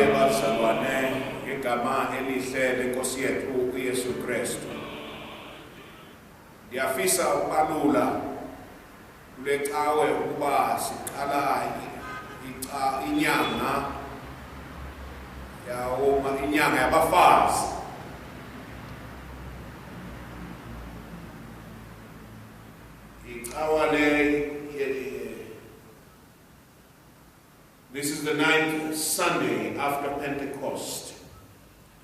ke bazalwane ngegama elihle lenkosi yethu uYesu Kristu. Ndiyafisa ukubalula kule cawe ukuba siqala inyanga inyanga yabafazi. This is the 9th Sunday after Pentecost.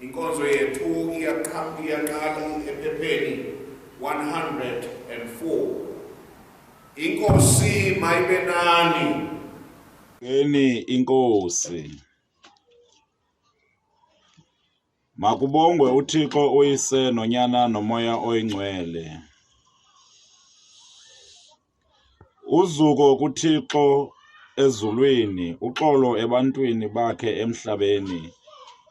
Inkonzo yethu iyaqala ephepheni 104. Inkosi mayibe nani. Inkosi. Makubongwe uThixo uyise nonyana nomoya oyingcwele. Uzuko kuThixo ezulwini, uxolo ebantwini bakhe emhlabeni.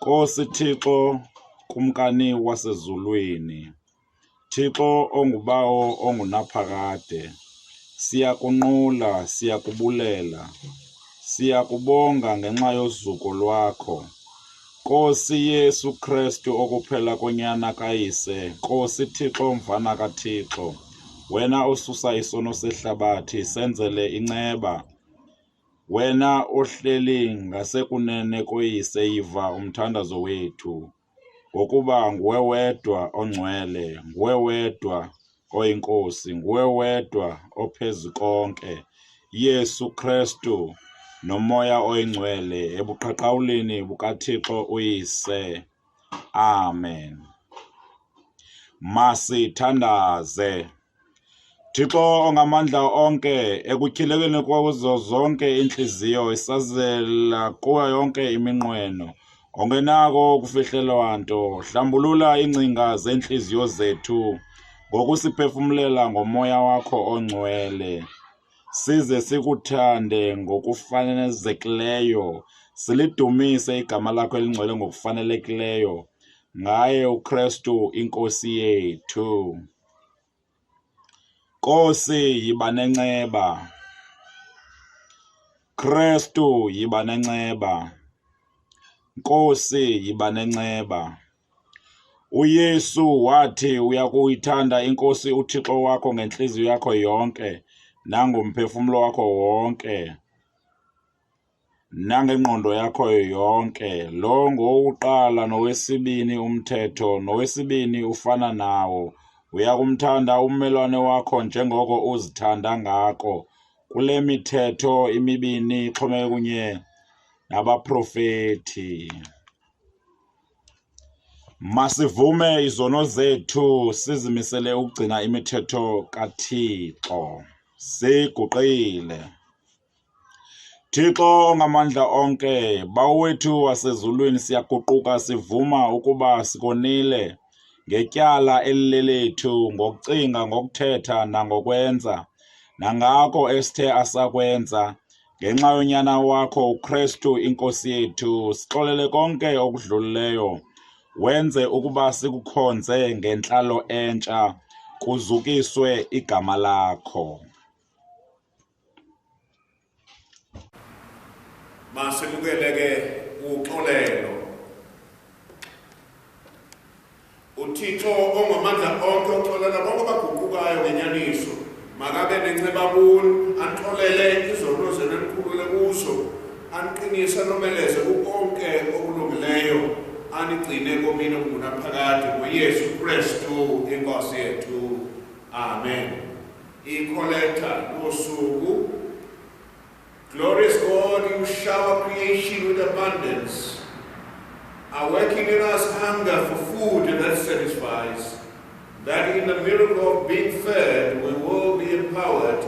Nkosi Thixo kumkani wasezulwini. Thixo ongubawo ongunaphakade. Siyakunqula, siyakubulela. Siyakubonga ngenxa yozuko lwakho. Nkosi Yesu Kristu okuphela konyana kayise. Nkosi Thixo mvana kaThixo. Wena ususa isono sehlabathi senzele inceba. Wena ohleli ngasekunene koyise yiva umthandazo wethu. Ngokuba nguwe wedwa ongcwele, nguwe wedwa oyinkosi, nguwe wedwa ophezu konke. Yesu Kristu nomoya oyingcwele ebuqhaqhawuleni bukaThixo uyise. Amen. Masithandaze. Thixo ongamandla onke, ekutyhilekeni kwazo zonke inhliziyo isazela kuyo yonke iminqweno, ongenako ukufihlelwa nto, hlambulula ingcinga zenhliziyo zethu ngokusiphefumlela ngomoya wakho ongcwele. Size sikuthande ngokufanezekileyo, silidumise igama lakho elingcwele ngokufanelekileyo. Ngaye uKristu inkosi yethu. Nkosi yiba nenceba. Kristu yiba nenceba. Nkosi yiba nenceba. uYesu wathi uyakuyithanda inkosi uThixo wakho ngenhliziyo yakho yonke, nangomphefumulo wakho wonke, nangengqondo yakho yonke. Lo ngowokuqala nowesibini umthetho, nowesibini ufana nawo. Uyakumthanda ummelwane wakho njengoko uzithanda ngako. Kule mithetho imibini ixhomeke kunye nabaprofeti. Masivume izono zethu sizimisele ukugcina imithetho kaThixo. Siguqile. Thixo ongamandla onke, bawethu wasezulwini, siyaguquka sivuma ukuba sikonile ngetyala elilethu, ngokucinga, ngokuthetha nangokwenza, nangako esithe asakwenza, ngenxa yonyana wakho uKristu inkosi yethu. Sixolele konke okudlulileyo, wenze ukuba sikukhonze ngentlalo entsha, kuzukiswe igama lakho. Masilukele ke uxolelo. uThixo ongamandla onke oxolela bonke abaguqukayo ngenyaniso, makabe nenceba kulo, anixolele izono zenu anikhulule kuzo, aniqinise anomeleze kukonke okulungileyo, anigcine komini okungunaphakade ngoYesu Kristu inkosi yethu. Amen. Ikholeta losuku. Glorious God, you shower creation with abundance, are working in us hunger for food that satisfies, that in the miracle of being fed we will be empowered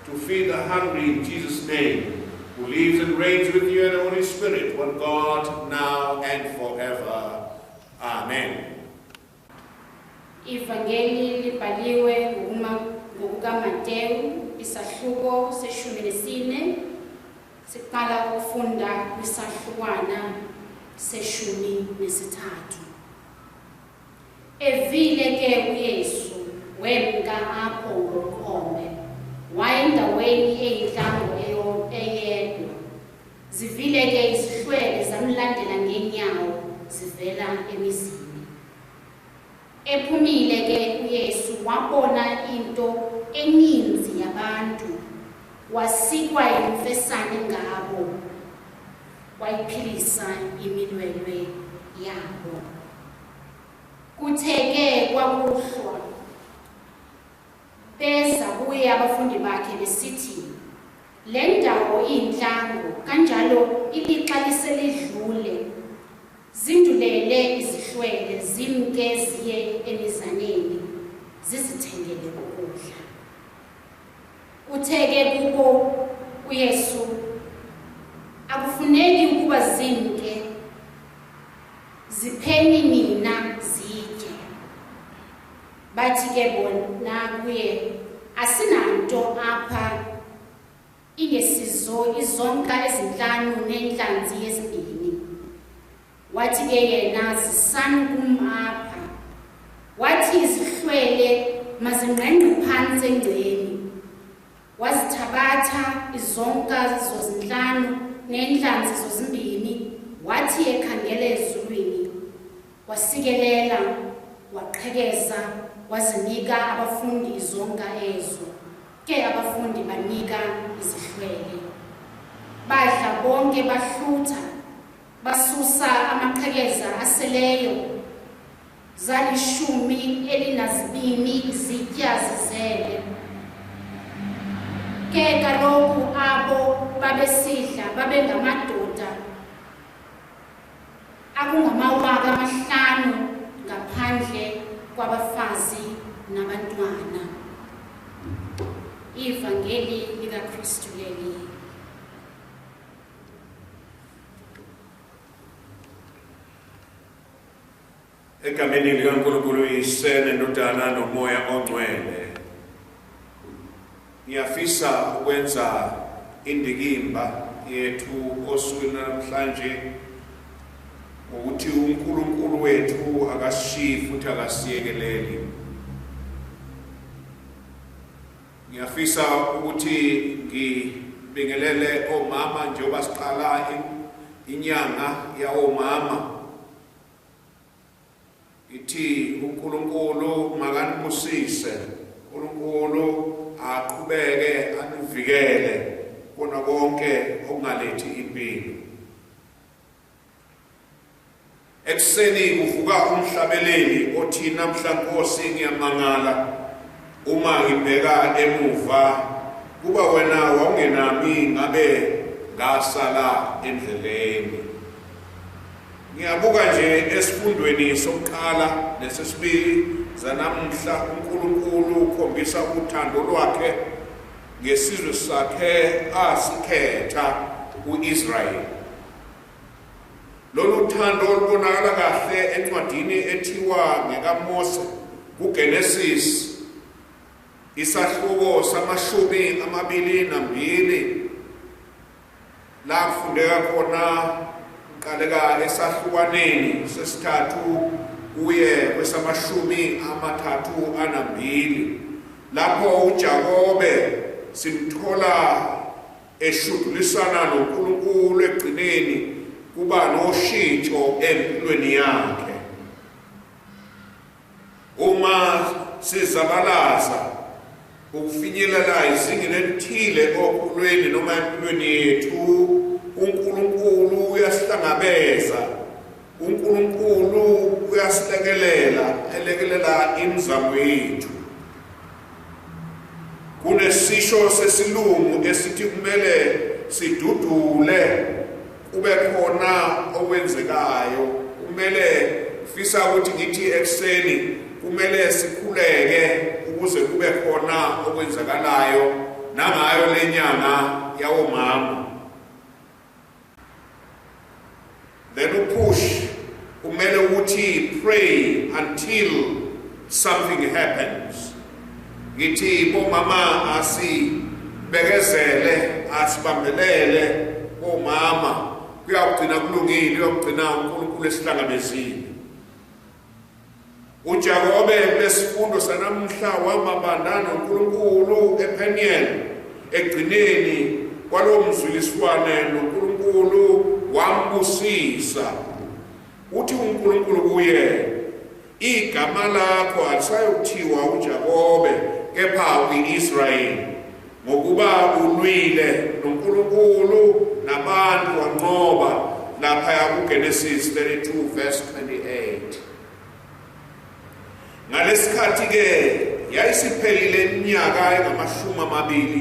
to feed the hungry in Jesus' name, who lives and reigns with you in the Holy Spirit, one God, now and forever. Amen. Ivangeli libhaliwe ngokukaMateyu isahluko se-14, siqala ukufunda kwisahlukwana se-13. Evile ke uYesu wemka apho ngokhobe, wayendaweni eyintlango eyedwa. Zivile ke izihlwele zimlandela ngeenyawo zivela emizini. Ephumile ke uYesu wabona into eninzi yabantu, wasikwa yimfesane ngabo, wayiphilisa iminwelwe yabo. Kuthe ke kwakuhlwa, beza kuye abafundi bakhe besithi, le ndawo iyintlango, kanjalo ilixa liselidlule. Zindulele izihlwele zimke ziye emizaneni zizithengele ukudla. Uthe ke kubo uYesu, akufuneki ukuba zimke, zipheni nina zitye. Bathi ke bona kuye, asinanto apha ingesizo izonka ezinhlanu nentlanzi yezibini. Wathi ke yena, zisani kum apha. Wathi izihlwele mazingqengqe phantsi engceni. Wazithabatha izonka zozinhlanu nentlanzi zozimbini, wathi ekhangele ezulwini, wasikelela, waqhekeza, wazinika abafundi izonka ezo. Ke abafundi banika izihlwele. Badla bonke bahlutha, basusa amaqhekeza aseleyo. Zali12 izitya zizele. Ke kaloku abo babesidla babengamadoda akungama5,000 ngaphandle kwabafazi nabantwana. Ivangeli likaKristu leli. Egameni likaNkulunkulu Isene noDana noMoya Ongcwele. Ngiyafisa ukwenza indikimba yethu osukwini namhlanje ukuthi uNkulunkulu wethu akashiyi futhi akasiyekeleli. Ngiyafisa ukuthi ngibingelele omama njengoba siqala inyanga yaomama. Ithi uNkulunkulu makanibusise, uNkulunkulu aqhubeke anivikele kona konke okungalethi impilo. Ekseni kuvuka umhlabeleli othi namhla Nkosi ngiyamangala uma ngibheka emuva kuba wena wawungenami ngabe ngasala endleleni. Ngiyabuka nje esifundweni sokuqala nesesibili zanamuhla uNkulunkulu ukhombisa uthando lwakhe ngesizwe sakhe asikhetha uIsrael. Lolu thando olubonakala kahle encwadini ethiwa ngekaMose kuGenesis isahluko sama-22 la kufundeka khona qaleka esahlukaneni sesithathu kuye kwesama-32 lapho uJakobe simthola eshudulisana noNkulunkulu egcineni kuba noshintsho empilweni yakhe. Uma sizabalaza ukufinyelela izingeni elithile okhulweni noma empilweni yethu, uNkulunkulu uyasihlangabeza, uNkulunkulu uyasilekelela, elekelela imizamo yethu. Kunesisho sesilungu esithi kumele sidudule kube khona okwenzekayo. Kumele fisa ukuthi ngithi ekseni kumele sikhuleke ukuze kube khona okwenzakalayo nangayo lenyanga yawomama. Then upush kumele ukuthi pray until something happens. Ngithi bomama asibekezele, asibambelele bomama, kuyagcina kulungile, kuyagcina uNkulunkulu esihlangabezile. uJakobe lesifundo sanamhla wamabandana noNkulunkulu ePeniel egcineni kwalo mzuliswane noNkulunkulu wambusisa. Uthi uNkulunkulu kuye, igama lakho alisayothiwa uJakobe kepha uIsrayeli, ngokuba ulwile noNkulunkulu nabantu wanqoba. Lapha kuGenesis 32 verse 28. Ngalesikhathi ke yayisiphelile iminyaka engama-20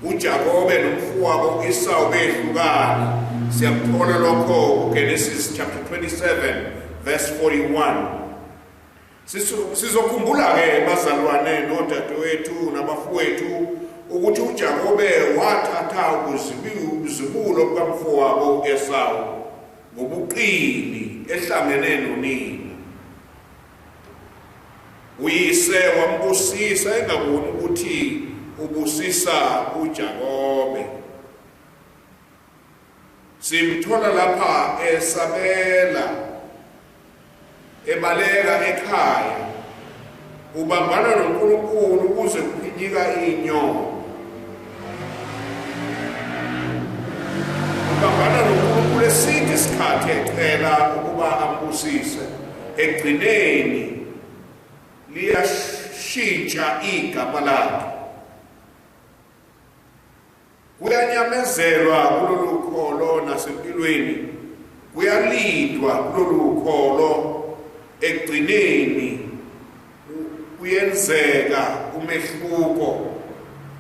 uJakobe nomfowabo Esau behlukana. Siyakuthola lokho kuGenesis chapter 27 verse 41. Sizokhumbula ke bazalwane nodadewethu nabafowethu ukuthi uJakobe wathatha ubuzibulo bukamfowabo Esau ngobuqili ehlangene nonina. Uyise wambusisa engaboni ukuthi ubusisa uJakobe. Simthola lapha esabela, ebaleka ekhaya, ubambana noNkulunkulu ukuze kuphinyika inyoni. Ubambana noNkulunkulu esithi isikhathi ecela ukuba ambusise. Egcineni liyashintsha igama lakhe. Kuyanyamezelwa kulolu kholo nasempilweni, kuyalindwa kulolu kholo. Egcineni kuyenzeka umehluko.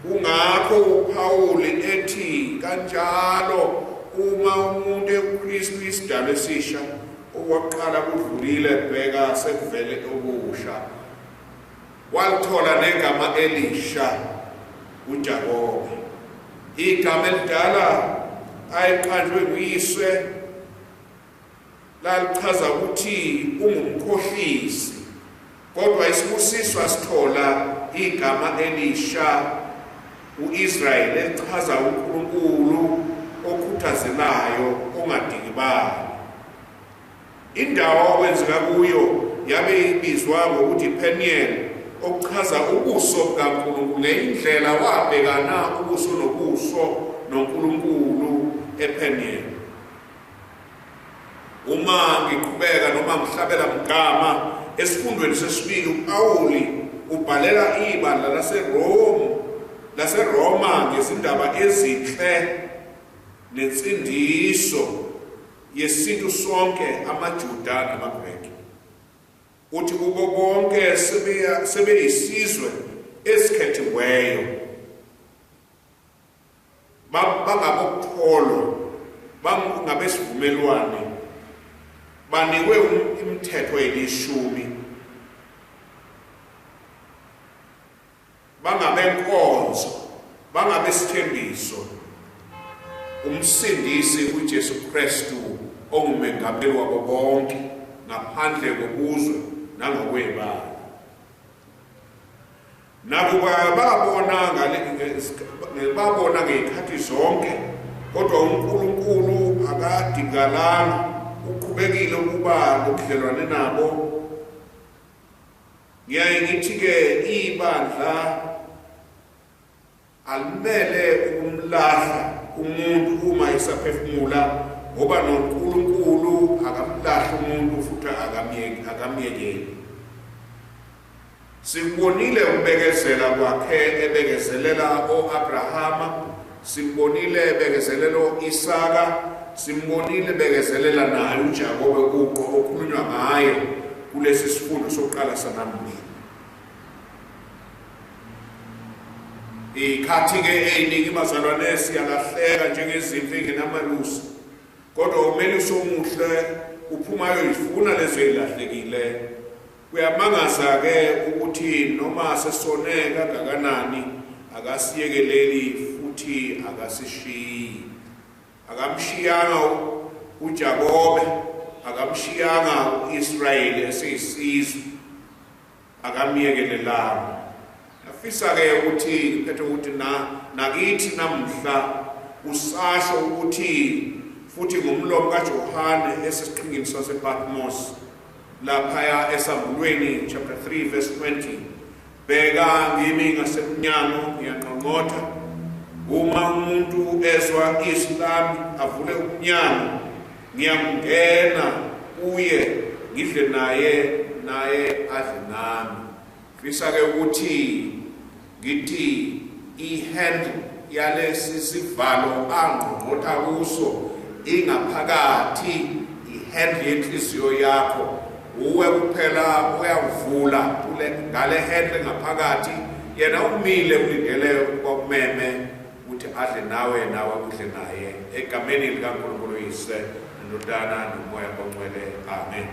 Kungakho uPawuli ethi kanjalo uma umuntu eKristu isidalwa esisha, okwaqala kudlulile bheka sekuvele okusha. Walithola negama elisha uJakobe. Igama elidala ayiqanjwe nguyise lalichaza ukuthi ungumkhohlisi, kodwa isibusiswa sithola igama elisha uIsrayeli elichaza uNkulunkulu okhuthazelayo ongadikibali. Indawo okwenzeka kuyo yabe ibizwa ngokuthi Peniel, okuchaza ubuso bukaNkulunkulu. Ngeyindlela wabhekana ubuso nobuso noNkulunkulu ePeniel. Uma ngiqhubeka noma ngihlabela mgama esifundweni sesibili, uPawuli ubhalela ibandla laseRoma ngezindaba ezinhle nensindiso yesintu sonke, amaJuda namaGreki. Uthi kubo bonke sebeyisizwe esikhethiweyo, bangabokholwa, bangabesivumelwane, banikwe imithetho elishumi, bangabenkonzo, bangabesithembiso, umsindisi uJesu Kristu ongumengameli wabo bonke ngaphandle kobuzwe nangokwebala. Nakuba babona ngezikhathi zonke, kodwa uNkulunkulu akadingalanga, uqhubekile ukuba nobudlelwane nabo. Ngiyaye ngithi-ke ibandla alimele ukumlahla umuntu uma esaphefumula, ngoba noNkulunkulu akamlahla umuntu futhi akamyekeli. Simbonile ukubekezela kwakhe, ebekezelela o-Abrahama, simbonile ebekezelela o-Isaka, simbonile ebekezelela naye uJakobe kuqo okhulunywa ngaye kulesi sifundo sokuqala sanamuhla. Ikhathi-ke eyiningi bazalwane siyalahleka njengezimvu engenamalusi, kodwa umelusi omuhle uphumayo yifuna lezo ezilahlekile. Kuyamangaza-ke ukuthi noma sesone kangakanani akasiyekeleli futhi akasishiyi. Akamshiyanga uJakobe, akamshiyanga uIsrayeli esiyisizwe, akamyekelelanga. Nafisa-ke ukuthi ngiphethe ukuthi nakithi namhla usasho ukuthi futhi ngomlomo kaJohane esesiqhingini sasePatmos, laphaya esambulweni chapter 3 verse 20, bheka ngimi ngasemnyango ngiyaqongqotha, uma umuntu ezwa izwi lami avule umnyango ngiyamngena kuye ngidle naye adle nami. Fisa ke ukuthi ngithi i-handle yalesi sivalo angqongqotha kuso ingaphakathi, i-handle yenhliziyo yakho uwe kuphela uyavula ngale handle ngaphakathi, yena umile ulindele kwakumeme ukuthi adle nawe udle naye. Egameni likaNkulunkulu Yise, noNdodana noMoya oNgcwele. Amen.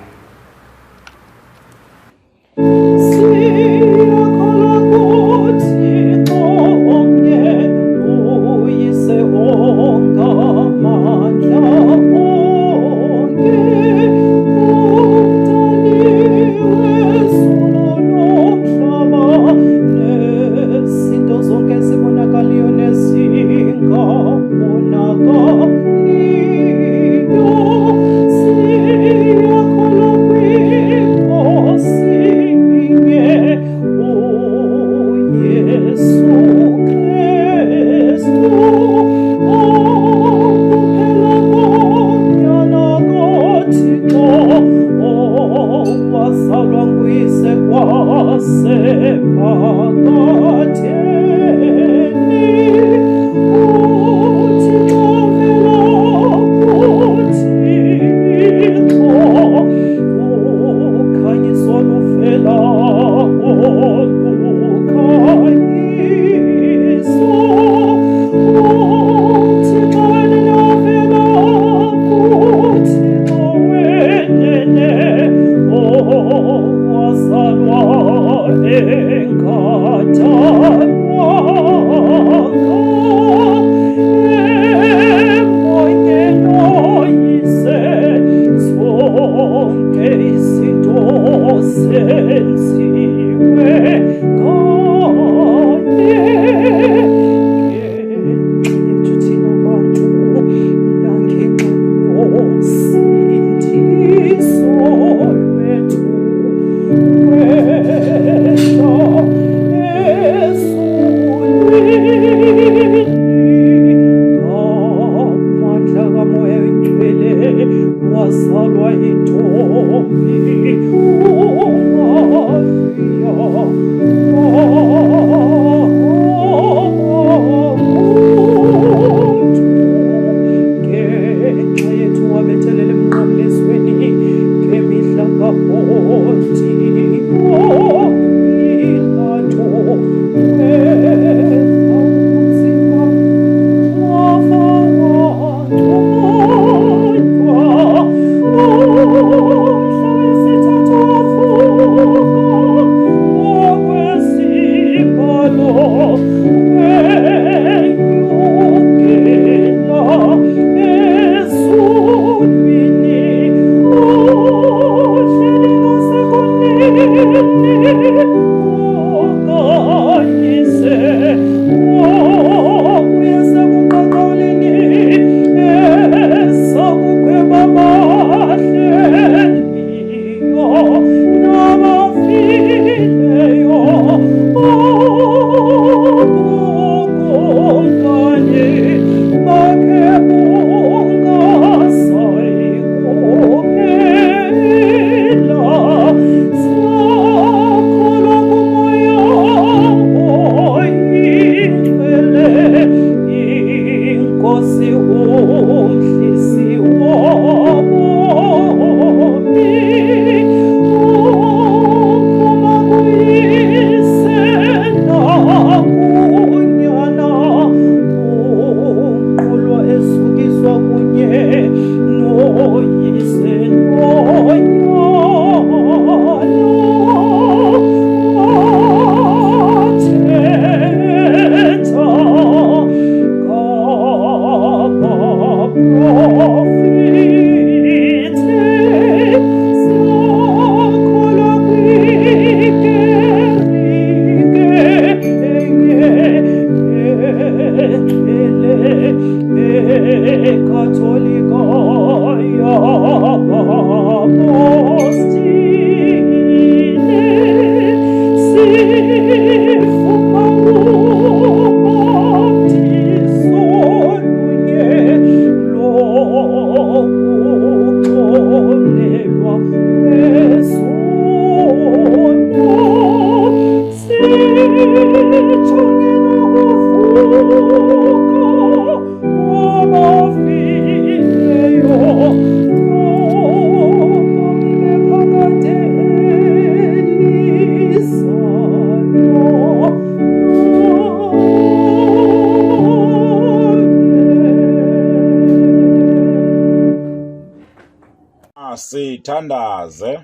Sithandaze.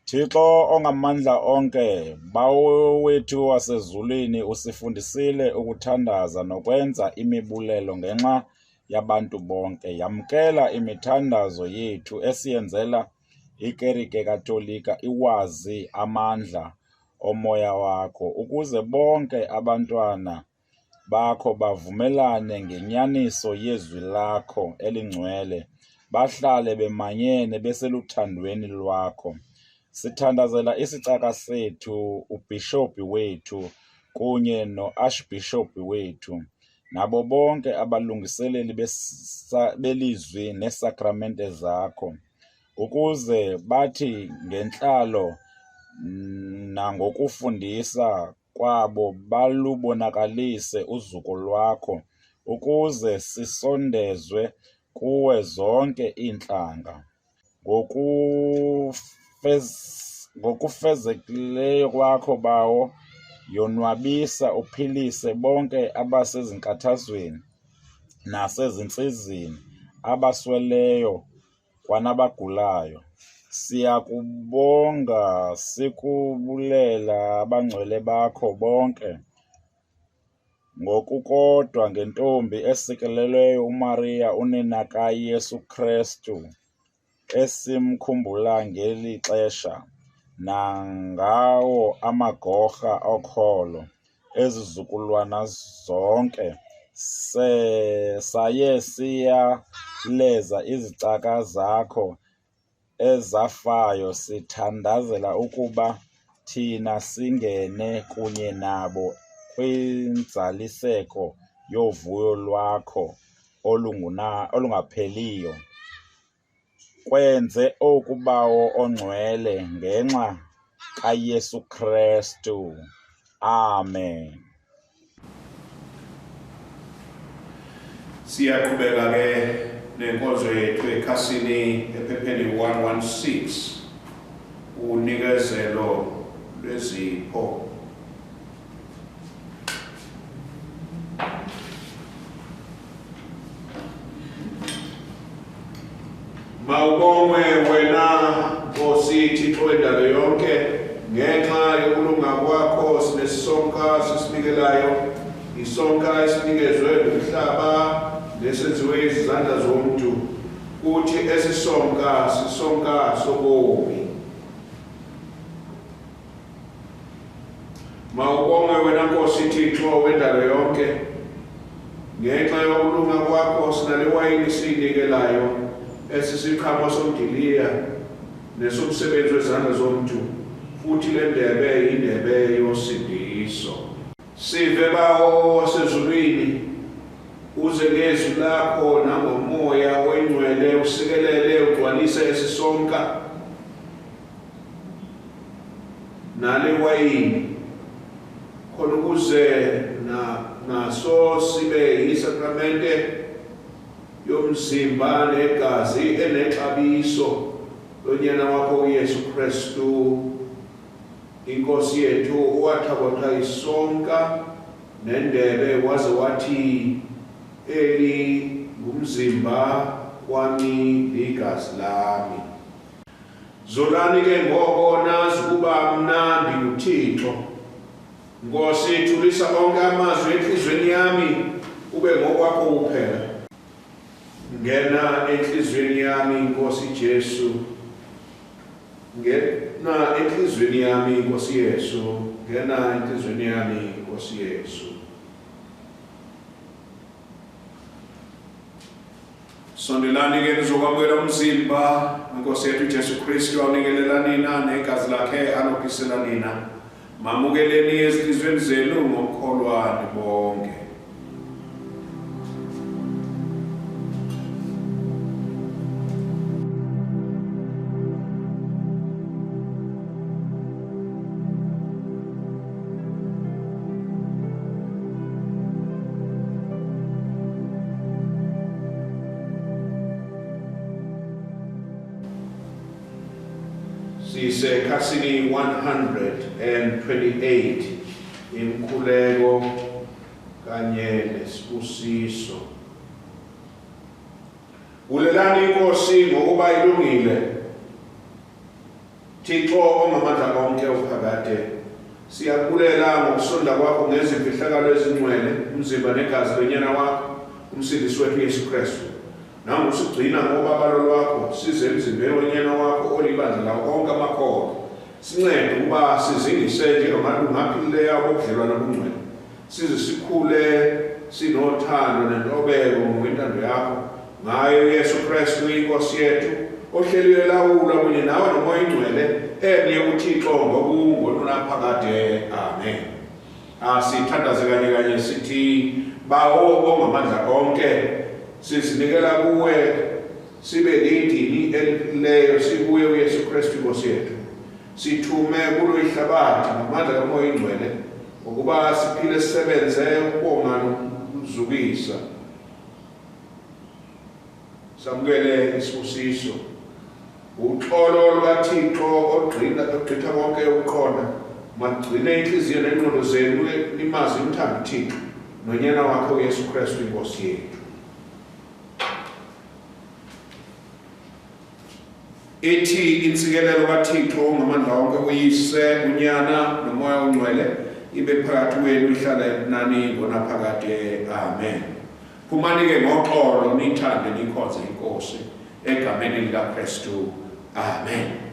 Thixo ongamandla onke, Bawo wethu wasezulwini, usifundisile ukuthandaza nokwenza imibulelo ngenxa yabantu bonke. Yamkela imithandazo yethu esiyenzela iKerike Katolika iwazi amandla omoya wakho, ukuze bonke abantwana bakho bavumelane ngenyaniso yezwi lakho elingcwele, bahlale bemanyene beseluthandweni lwakho. Sithandazela isicaka sethu, ubhishophi wethu kunye no-archbishop wethu, nabo bonke abalungiseleli belizwi nesakramente zakho, ukuze bathi ngentlalo nangokufundisa kwabo balubonakalise uzuko lwakho, ukuze sisondezwe kuwe zonke iintlanga. Ngokufezekileyo kwakho bawo, yonwabisa uphilise bonke abasezinkathazweni nasezintsizini, abasweleyo kwanabagulayo. Siyakubonga sikubulela abangcwele bakho bonke, ngokukodwa ngentombi esikelelweyo uMaria unina kaYesu Kristu, esimkhumbula ngeli xesha, nangawo amagorha okholo ezizukulwana zonke, saye siyaleza izicaka zakho ezafayo, sithandazela ukuba thina singene kunye nabo kwinzaliseko yovuyo lwakho olungapheliyo. Kwenze oku Bawo ongcwele ngenxa kaYesu Kristu. Amen. Siyaqhubeka ke nenkonzo yethu ekhasini ephepheni 116, unikezelo lwezipho. Mawubongwe wena Nkosi Thixo wendalo yonke, ngenxa yokulunga kwakho sinesonka sisinikelayo, isonka esinikezwe ngumhlaba nesenziwe izandla zomuntu, kuthi esisonka sisonka sobomi. Mawubongwe wena Nkosi Thixo wendalo yonke, ngenxa yokulunga kwakho sinalewayini siyinikelayo, esisiqhamo somdiliya nesomsebenzi wezandla zomuntu, futhi le ndebe yindebe yosindiso. Sive Bawo wasezulwini, uze ngezwi lakho nangomoya oyingcwele usikelele ugcwalise esisonka nale wayini, khona ukuze naso sibe yisakramente yomzimba negazi enexabiso lonyana wakho uYesu Kristu, inkosi yethu, owathabatha isonka nendebe waze wathi, eli ngumzimba wami ligazi lami. Zolani ke ngoko nazi ukuba mna ndinguThixo. Nkosi, thulisa onke amazwi enhliziyweni yami ube ngokwakho kuphela. Ngena enhliziyweni yami Nkosi Jesu, ngena enhliziyweni yami Nkosi Yesu, ngena enhliziyweni yami Nkosi Yesu. Sondelani ke nizokwamukela umzimba Nkosi yethu Jesu Kristu awunikelela nina negazi lakhe alokhisela nina. Mamukeleni ezinhliziyweni zenu ngokukholwa nibonke. Sisekhasini 128, imkhuleko kanye nesibusiso. Bulelani inkosi ngokuba ilungile. Thixo ongamandla konke uphakade. Siyakubulela ngokusonda kwakho ngezimfihlakalo ezingcwele, umzimba negazi lonyana wakho, umsindisi wethu Yesu Kristu. Nangosigcina ngobabalo lwakho, size emzimbeni wonyana wakho olibandla lawo onke amakholwa. Sincede ukuba sizingise njengamalungu aphilileyo abobudlelwano obungcwele. Size sikhule sinothando nentobeko ngokwentando yakho. Ngayo Yesu Kristu inkosi yethu, ohleliwe elawula kunye nawe nomoya ingcwele, emnye uThixo ngokungona naphakade. Amen. Sithandaze kanye sithi bawo ongamandla onke, sizinikela kuwe sibe lidini eliphilileyo sikuye uYesu Kristu inkosi yethu. Sithume kulo ihlabathi ngamandla kamoya ingcwele ukuba siphile sisebenze ukubonga nokuzukisa. Samukele isibusiso uxolo lukaThixo ogqitha konke ukuqonda. Magcine inhliziyo nengqondo zenu limazi umthando uThixo nonyana wakhe uYesu Kristu inkosi yethu. Ithi insikelelo kaThixo ongamandla onke uyise unyana nomoya ongcwele ibe phakathi kwenu ihlala nani ngonaphakade. Amen. Phumani-ke ngoxolo nithande nikhonze inkosi egameni likaKristu. Amen.